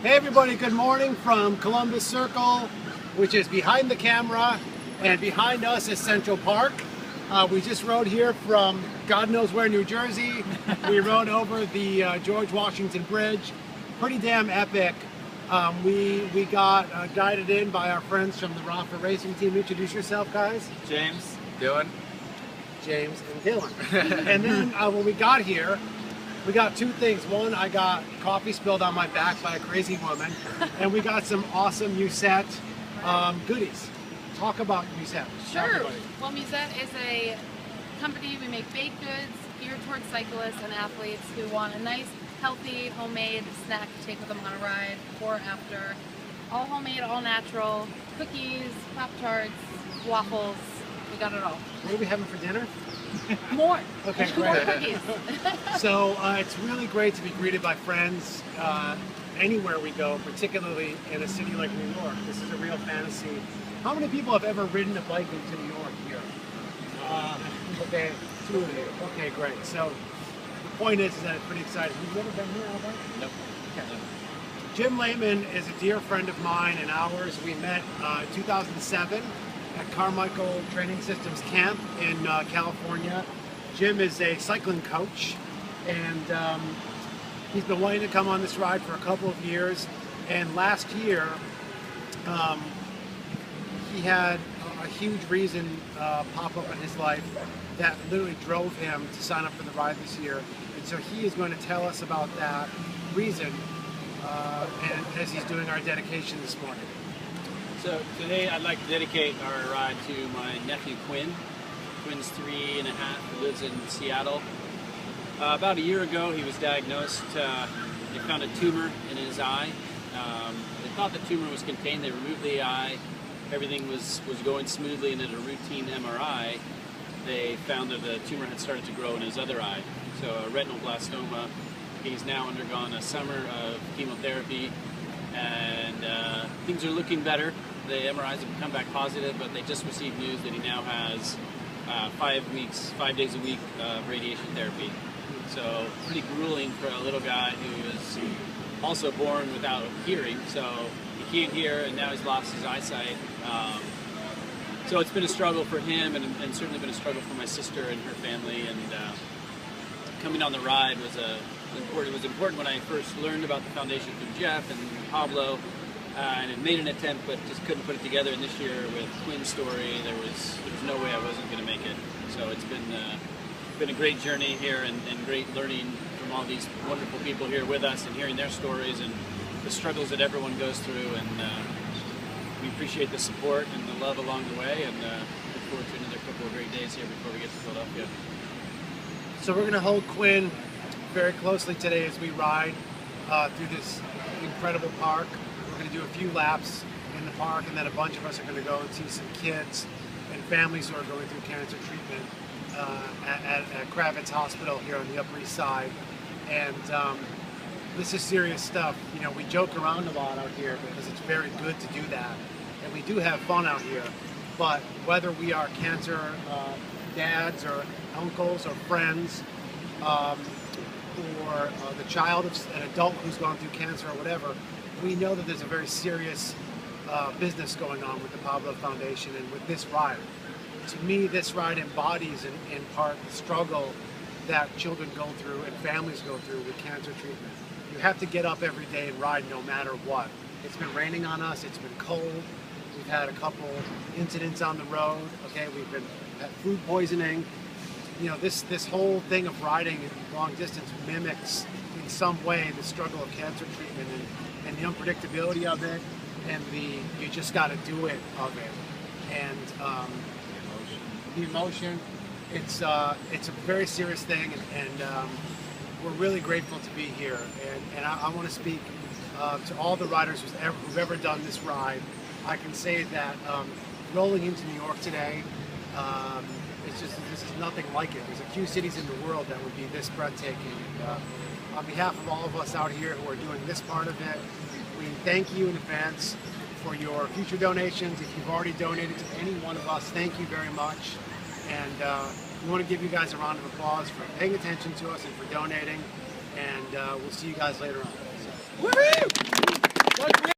Hey everybody, good morning from Columbus Circle, which is behind the camera, and behind us is Central Park. We just rode here from God knows where, New Jersey. We rode over the George Washington Bridge. Pretty damn epic. We got guided in by our friends from the Rapha racing team. Introduce yourself, guys. James. Dylan. James and Dylan. And then when we got here, we got two things. One, I got coffee spilled on my back by a crazy woman, and we got some awesome Musette goodies. Talk about Musette. Sure. Well, Musette is a company. We make baked goods geared towards cyclists and athletes who want a nice, healthy, homemade snack to take with them on a ride before or after. All homemade, all natural. Cookies, Pop-Tarts, waffles. We got it all. What are we having for dinner? More. Okay, More great. cookies. So it's really great to be greeted by friends anywhere we go, particularly in a city like New York. This is a real fantasy. How many people have ever ridden a bike into New York here? Okay, two of you. Okay, great. So the point is that it's pretty exciting. You've never been here, Albert? Nope. Okay. Jim Lehman is a dear friend of mine and ours. We met in 2007 at Carmichael Training Systems Camp in California. Jim is a cycling coach, and he's been wanting to come on this ride for a couple of years. And last year, he had a huge reason pop up in his life that literally drove him to sign up for the ride this year. And so he is going to tell us about that reason and as he's doing our dedication this morning. So today I'd like to dedicate our ride to my nephew Quinn. Quinn's 3.5, who lives in Seattle. About a year ago he was diagnosed. They found a tumor in his eye. They thought the tumor was contained. They removed the eye. Everything was going smoothly, and at a routine MRI they found that the tumor had started to grow in his other eye. So a retinoblastoma. He's now undergone a summer of chemotherapy, and things are looking better. The MRIs have come back positive, but they just received news that he now has 5 days a week of radiation therapy. So pretty grueling for a little guy who is also born without hearing. So he can't hear, and now he's lost his eyesight. So it's been a struggle for him, and certainly been a struggle for my sister and her family. And coming on the ride was important. It was important when I first learned about the foundation through Jeff and Pablove. And it made an attempt, but just couldn't put it together. And this year, with Quinn's story, there was no way I wasn't going to make it. So it's been a great journey here, and great learning from all these wonderful people here with us, and hearing their stories and the struggles that everyone goes through. And we appreciate the support and the love along the way, and look forward to another couple of great days here before we get to Philadelphia. So we're going to hold Quinn very closely today as we ride through this incredible park. We're going to do a few laps in the park, and then a bunch of us are going to go and see some kids and families who are going through cancer treatment at Kravitz Hospital here on the Upper East Side. And this is serious stuff. You know, we joke around a lot out here because it's very good to do that, and we do have fun out here. But whether we are cancer dads or uncles or friends, or the child of an adult who's gone through cancer or whatever, we know that there's a very serious business going on with the Pablove Foundation and with this ride. To me, this ride embodies in part the struggle that children go through and families go through with cancer treatment. You have to get up every day and ride no matter what. It's been raining on us, it's been cold, we've had a couple incidents on the road, okay, we've had food poisoning. You know, this whole thing of riding long distance mimics in some way the struggle of cancer treatment and the unpredictability of it, and you just got to do it of it, and the emotion. It's a very serious thing, and we're really grateful to be here. And I want to speak to all the riders who've ever done this ride. I can say that rolling into New York today, this is nothing like it. There's a few cities in the world that would be this breathtaking. On behalf of all of us out here who are doing this part of it, we thank you in advance for your future donations. If you've already donated to any one of us, thank you very much. And we want to give you guys a round of applause for paying attention to us and for donating. And we'll see you guys later on. So.